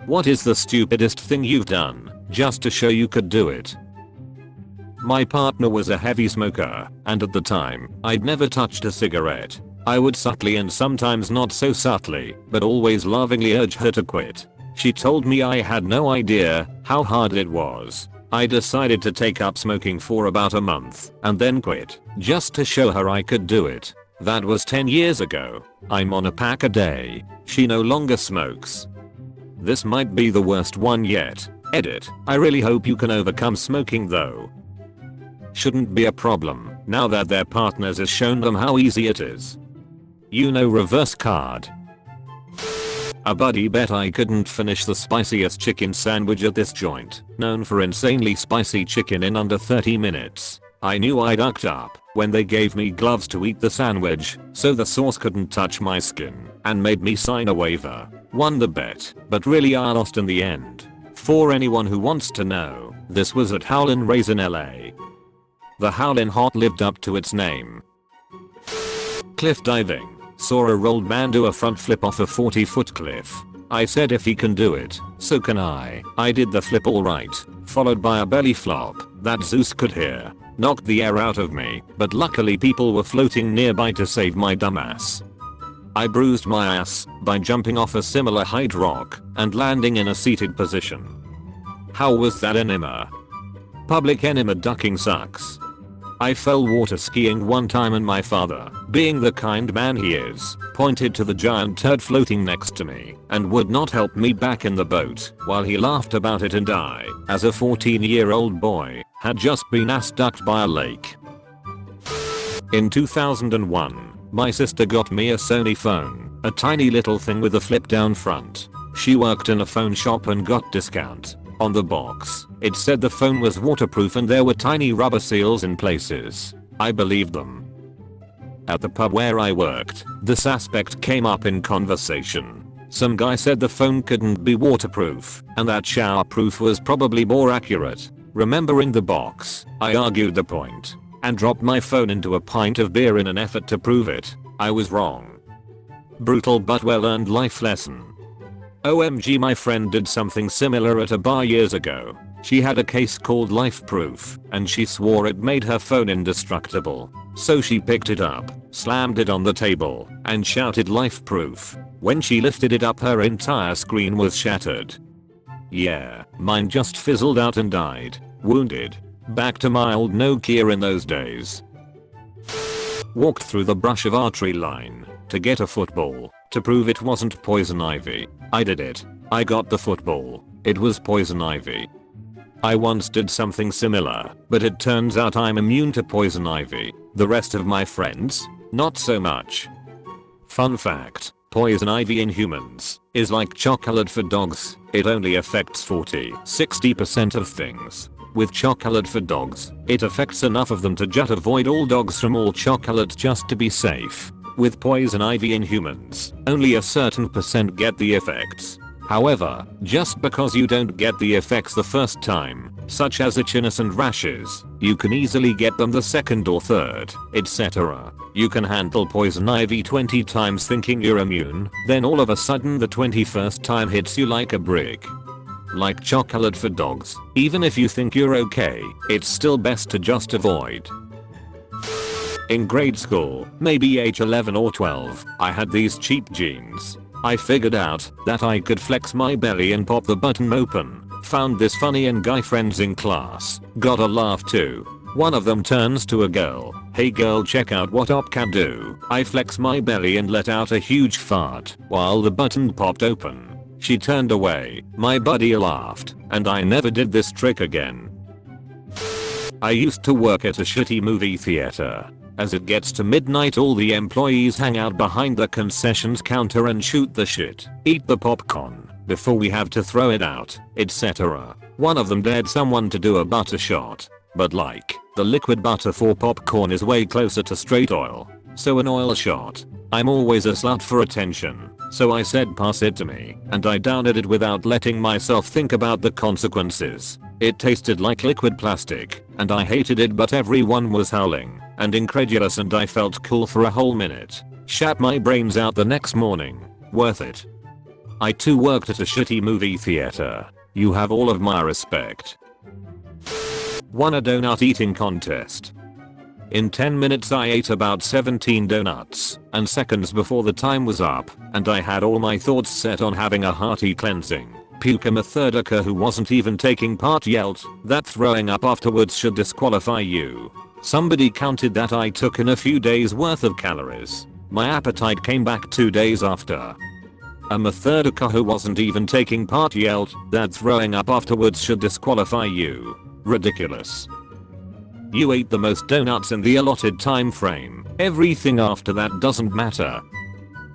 What is the stupidest thing you've done, just to show you could do it? My partner was a heavy smoker, and at the time, I'd never touched a cigarette. I would subtly and sometimes not so subtly, but always lovingly urge her to quit. She told me I had no idea how hard it was. I decided to take up smoking for about a month, and then quit, just to show her I could do it. That was 10 years ago. I'm on a pack a day. She no longer smokes. This might be the worst one yet. Edit. I really hope you can overcome smoking though. Shouldn't be a problem, now that their partners has shown them how easy it is. You know, reverse card. A buddy bet I couldn't finish the spiciest chicken sandwich at this joint, known for insanely spicy chicken in under 30 minutes. I knew I ducked up when they gave me gloves to eat the sandwich, so the sauce couldn't touch my skin, and made me sign a waiver. Won the bet, but really I lost in the end. For anyone who wants to know, this was at Howlin' Raisin LA. The Howlin' Hot lived up to its name. Cliff diving. Saw a old man do a front flip off a 40-foot cliff. I said if he can do it, so can I. I did the flip alright, followed by a belly flop that Zeus could hear. Knocked the air out of me, but luckily people were floating nearby to save my dumbass. I bruised my ass by jumping off a similar height rock and landing in a seated position. How was that enema? Public enema ducking sucks. I fell water skiing one time and my father, being the kind man he is, pointed to the giant turd floating next to me and would not help me back in the boat while he laughed about it, and I, as a 14-year-old boy, had just been ass ducked by a lake. In 2001, my sister got me a Sony phone, a tiny little thing with a flip down front. She worked in a phone shop and got discount. On the box, it said the phone was waterproof and there were tiny rubber seals in places. I believed them. At the pub where I worked, this aspect came up in conversation. Some guy said the phone couldn't be waterproof, and that showerproof was probably more accurate. Remembering the box, I argued the point, and dropped my phone into a pint of beer in an effort to prove it. I was wrong. Brutal but well earned life lesson. OMG, my friend did something similar at a bar years ago. She had a case called Life Proof, and she swore it made her phone indestructible. So she picked it up, slammed it on the table, and shouted Life Proof. When she lifted it up, her entire screen was shattered. Yeah, mine just fizzled out and died. Wounded. Back to my old Nokia in those days. Walked through the brush of archery line to get a football to prove it wasn't poison ivy. I did it. I got the football. It was poison ivy. I once did something similar, but it turns out I'm immune to poison ivy. The rest of my friends? Not so much. Fun fact, poison ivy in humans is like chocolate for dogs. It only affects 40-60% of things. With chocolate for dogs, it affects enough of them to just avoid all dogs from all chocolate just to be safe. With poison ivy in humans, only a certain percent get the effects. However, just because you don't get the effects the first time, such as itchiness and rashes, you can easily get them the second or third, etc. You can handle poison ivy 20 times thinking you're immune, then all of a sudden the 21st time hits you like a brick. Like chocolate for dogs, even if you think you're okay, it's still best to just avoid. In grade school, maybe age 11 or 12, I had these cheap jeans. I figured out that I could flex my belly and pop the button open. Found this funny and guy friends in class. Got a laugh too. One of them turns to a girl. Hey girl, check out what op can do. I flex my belly and let out a huge fart while the button popped open. She turned away. My buddy laughed, and I never did this trick again. I used to work at a shitty movie theater. As it gets to midnight, all the employees hang out behind the concessions counter and shoot the shit, eat the popcorn, before we have to throw it out, etc. One of them dared someone to do a butter shot. But like, the liquid butter for popcorn is way closer to straight oil. So an oil shot. I'm always a slut for attention, so I said pass it to me, and I downed it without letting myself think about the consequences. It tasted like liquid plastic, and I hated it, but everyone was howling and incredulous, and I felt cool for a whole minute. Shat my brains out the next morning. Worth it. I too worked at a shitty movie theater. You have all of my respect. Won a donut eating contest. In 10 minutes I ate about 17 donuts, and seconds before the time was up, and I had all my thoughts set on having a hearty cleansing, puke. A third who wasn't even taking part yelled that throwing up afterwards should disqualify you. Somebody counted that I took in a few days worth of calories. My appetite came back 2 days after. A third who wasn't even taking part yelled that throwing up afterwards should disqualify you. Ridiculous. You ate the most donuts in the allotted time frame. Everything after that doesn't matter.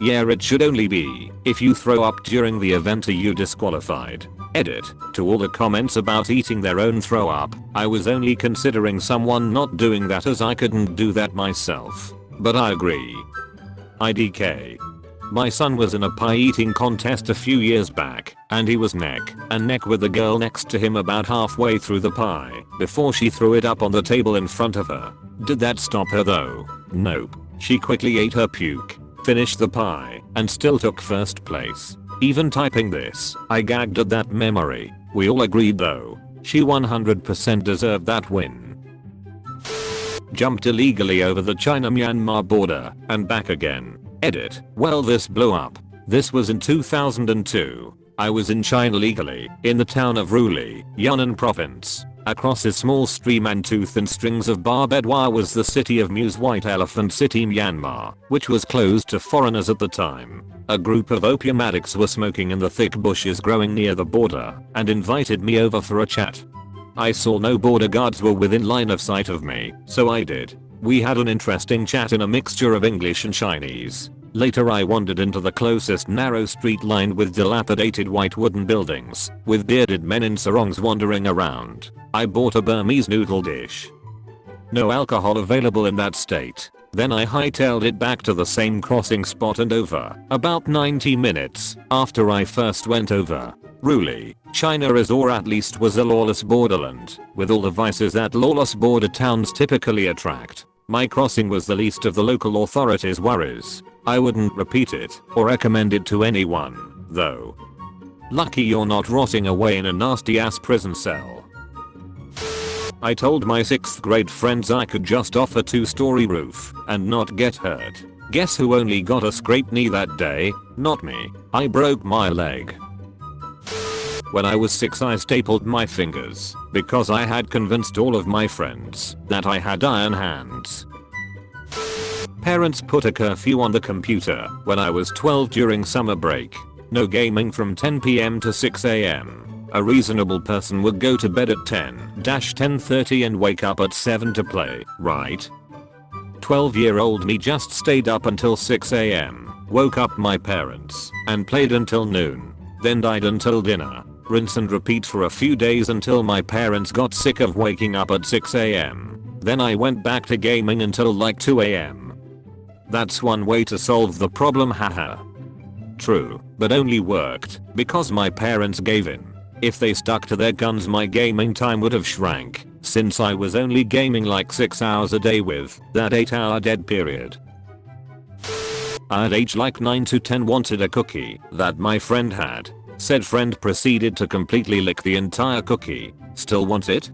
Yeah, it should only be if you throw up during the event are you disqualified. Edit. To all the comments about eating their own throw up, I was only considering someone not doing that as I couldn't do that myself. But I agree. IDK. My son was in a pie eating contest a few years back, and he was neck and neck with the girl next to him about halfway through the pie before she threw it up on the table in front of her. Did that stop her though? Nope. She quickly ate her puke, finished the pie, and still took first place. Even typing this, I gagged at that memory. We all agreed though, she 100% deserved that win. Jumped illegally over the China-Myanmar border and back again. Edit. Well, this blew up. This was in 2002. I was in China legally, in the town of Ruli, Yunnan province. Across a small stream and tooth and strings of barbed wire was the city of Mu's White Elephant City, Myanmar, which was closed to foreigners at the time. A group of opium addicts were smoking in the thick bushes growing near the border and invited me over for a chat. I saw no border guards were within line of sight of me, so I did. We had an interesting chat in a mixture of English and Chinese. Later I wandered into the closest narrow street lined with dilapidated white wooden buildings, with bearded men in sarongs wandering around. I bought a Burmese noodle dish. No alcohol available in that state. Then I hightailed it back to the same crossing spot and over, about 90 minutes after I first went over. Ruli, China is, or at least was, a lawless borderland, with all the vices that lawless border towns typically attract. My crossing was the least of the local authorities' worries. I wouldn't repeat it or recommend it to anyone, though. Lucky you're not rotting away in a nasty ass prison cell. I told my 6th grade friends I could just off a 2-story roof and not get hurt. Guess who only got a scraped knee that day? Not me. I broke my leg. When I was 6 I stapled my fingers because I had convinced all of my friends that I had iron hands. Parents put a curfew on the computer when I was 12 during summer break. No gaming from 10 PM to 6 AM. A reasonable person would go to bed at 10-10:30 and wake up at 7 to play, right? 12-year-old me just stayed up until 6 AM, woke up my parents, and played until noon. Then died until dinner. Rinse and repeat for a few days until my parents got sick of waking up at 6 AM. Then I went back to gaming until like 2 AM. That's one way to solve the problem, haha. True, but only worked because my parents gave in. If they stuck to their guns my gaming time would have shrank, since I was only gaming like 6 hours a day with that 8-hour dead period. I'd age like 9 to 10 wanted a cookie that my friend had. Said friend proceeded to completely lick the entire cookie. Still want it?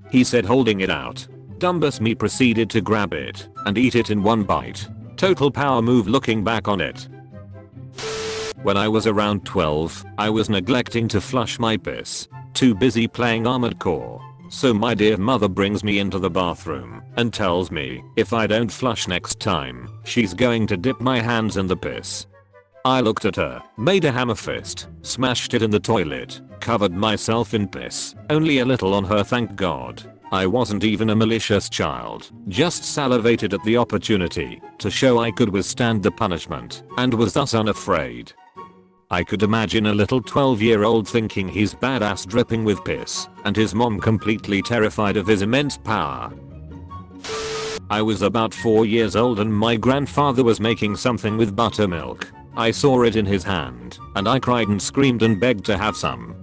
He said holding it out. Dumbus me proceeded to grab it and eat it in one bite. Total power move looking back on it. When I was around 12, I was neglecting to flush my piss. Too busy playing Armored Core. So my dear mother brings me into the bathroom and tells me if I don't flush next time, she's going to dip my hands in the piss. I looked at her, made a hammer fist, smashed it in the toilet, covered myself in piss, only a little on her, thank God. I wasn't even a malicious child, just salivated at the opportunity to show I could withstand the punishment and was thus unafraid. I could imagine a little 12-year-old thinking he's badass dripping with piss and his mom completely terrified of his immense power. I was about 4 years old and my grandfather was making something with buttermilk. I saw it in his hand and I cried and screamed and begged to have some.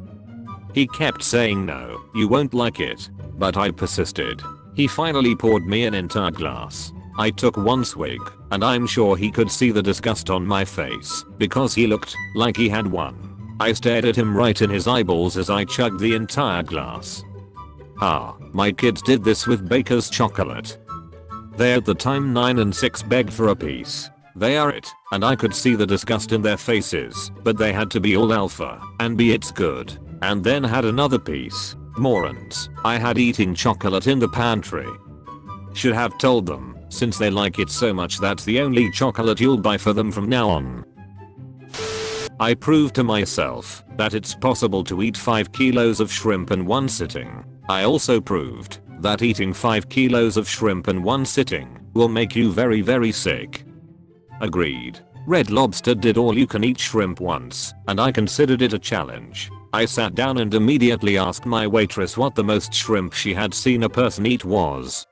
He kept saying no, you won't like it, but I persisted. He finally poured me an entire glass. I took one swig and I'm sure he could see the disgust on my face because he looked like he had one. I stared at him right in his eyeballs as I chugged the entire glass. My kids did this with Baker's chocolate. They at the time 9 and 6 begged for a piece. They are it, and I could see the disgust in their faces, but they had to be all alpha and be it's good, and then had another piece. Morons, I had eating chocolate in the pantry. Should have told them, since they like it so much that's the only chocolate you'll buy for them from now on. I proved to myself that it's possible to eat 5 kilos of shrimp in one sitting. I also proved that eating 5 kilos of shrimp in one sitting will make you very very sick. Agreed. Red Lobster did all you can eat shrimp once, and I considered it a challenge. I sat down and immediately asked my waitress what the most shrimp she had seen a person eat was.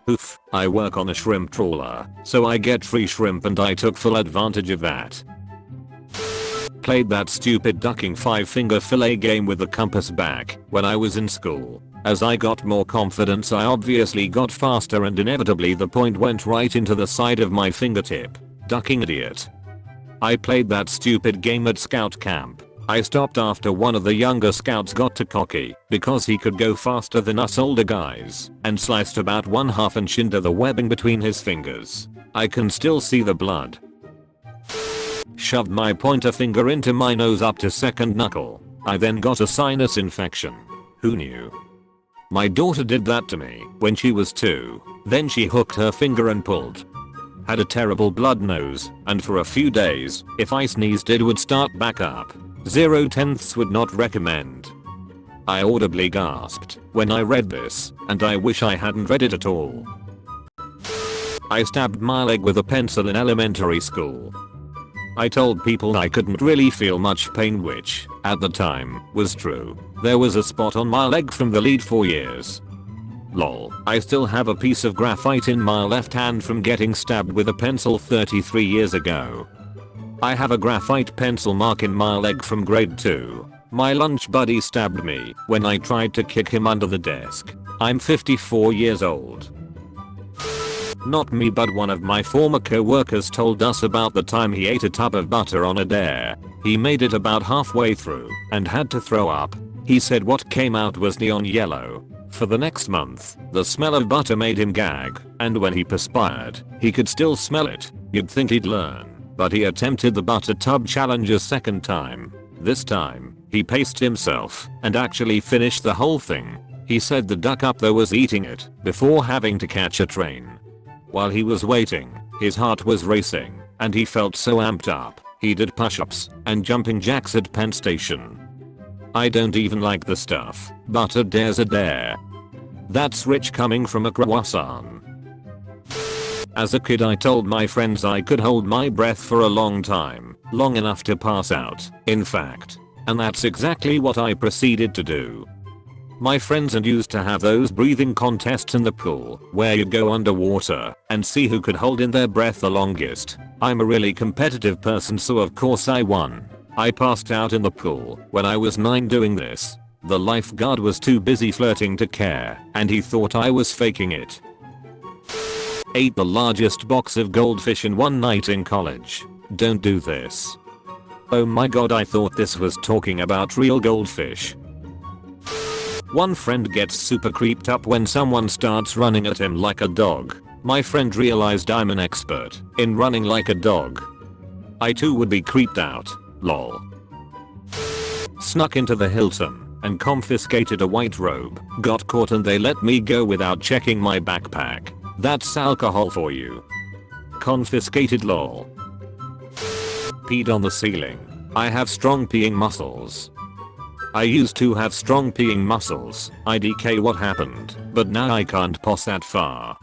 Oof, I work on a shrimp trawler, so I get free shrimp and I took full advantage of that. Played that stupid ducking 5-finger fillet game with the compass back when I was in school. As I got more confidence I obviously got faster and inevitably the point went right into the side of my fingertip. Ducking idiot. I played that stupid game at scout camp. I stopped after one of the younger scouts got too cocky because he could go faster than us older guys and sliced about 1/2 inch into the webbing between his fingers. I can still see the blood. Shoved my pointer finger into my nose up to second knuckle. I then got a sinus infection. Who knew? My daughter did that to me when she was 2. Then she hooked her finger and pulled. Had a terrible blood nose, and for a few days, if I sneezed it would start back up. 0/10 would not recommend. I audibly gasped when I read this, and I wish I hadn't read it at all. I stabbed my leg with a pencil in elementary school. I told people I couldn't really feel much pain, which, at the time, was true. There was a spot on my leg from the lead for years. Lol, I still have a piece of graphite in my left hand from getting stabbed with a pencil 33 years ago. I have a graphite pencil mark in my leg from grade 2. My lunch buddy stabbed me when I tried to kick him under the desk. I'm 54 years old. Not me, but one of my former co-workers told us about the time he ate a tub of butter on a dare. He made it about halfway through and had to throw up. He said what came out was neon yellow. For the next month, the smell of butter made him gag, and when he perspired, he could still smell it. You'd think he'd learn, but he attempted the butter tub challenge a second time. This time, he paced himself and actually finished the whole thing. He said the duck up there was eating it before having to catch a train. While he was waiting, his heart was racing, and he felt so amped up, he did push-ups and jumping jacks at Penn Station. I don't even like the stuff, but a dare's a dare. That's rich coming from a croissant. As a kid I told my friends I could hold my breath for a long time, long enough to pass out, in fact. And that's exactly what I proceeded to do. My friends and used to have those breathing contests in the pool, where you go underwater and see who could hold in their breath the longest. I'm a really competitive person, so of course I won. I passed out in the pool when I was 9 doing this. The lifeguard was too busy flirting to care, and he thought I was faking it. Ate the largest box of goldfish in one night in college. Don't do this. Oh my god, I thought this was talking about real goldfish. One friend gets super creeped up when someone starts running at him like a dog. My friend realized I'm an expert in running like a dog. I too would be creeped out. Lol. Snuck into the Hilton and confiscated a white robe. Got caught and they let me go without checking my backpack. That's alcohol for you. Confiscated lol. Peed on the ceiling. I have strong peeing muscles. I used to have strong peeing muscles. IDK what happened, but now I can't pass that far.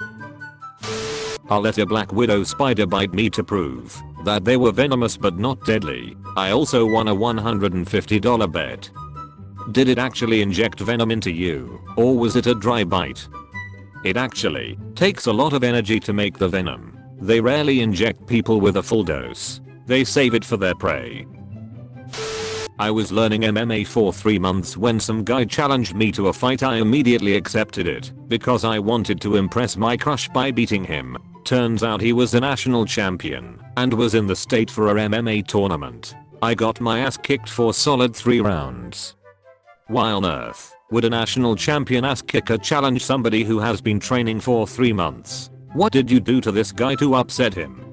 I'll let a black widow spider bite me to prove that they were venomous but not deadly. I also won a $150 bet. Did it actually inject venom into you, or was it a dry bite? It actually takes a lot of energy to make the venom. They rarely inject people with a full dose. They save it for their prey. I was learning MMA for 3 months when some guy challenged me to a fight. I immediately accepted it because I wanted to impress my crush by beating him. Turns out he was a national champion and was in the state for a MMA tournament. I got my ass kicked for solid 3 rounds. Why on earth would a national champion ass kicker challenge somebody who has been training for 3 months? What did you do to this guy to upset him?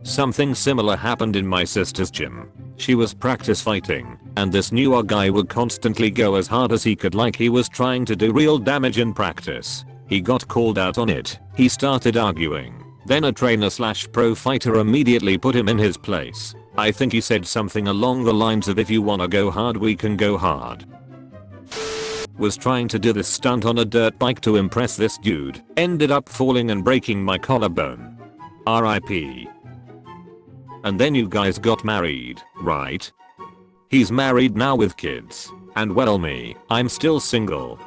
Something similar happened in my sister's gym. She was practice fighting, and this newer guy would constantly go as hard as he could like he was trying to do real damage in practice. He got called out on it. He started arguing. Then a trainer/pro fighter immediately put him in his place. I think he said something along the lines of, if you wanna go hard we can go hard. Was trying to do this stunt on a dirt bike to impress this dude. Ended up falling and breaking my collarbone. RIP. And then you guys got married, right? He's married now with kids. And well me, I'm still single.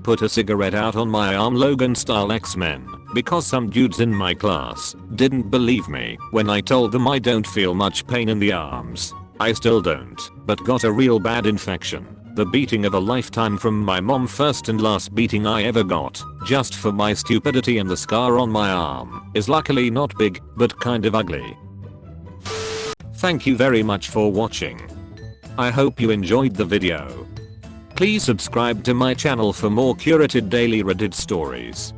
Put a cigarette out on my arm Logan style X-Men because some dudes in my class didn't believe me when I told them I don't feel much pain in the arms. I still don't, but got a real bad infection. The beating of a lifetime from my mom, first and last beating I ever got, just for my stupidity, and the scar on my arm is luckily not big, but kind of ugly. Thank you very much for watching. I hope you enjoyed the video. Please subscribe to my channel for more curated daily Reddit stories.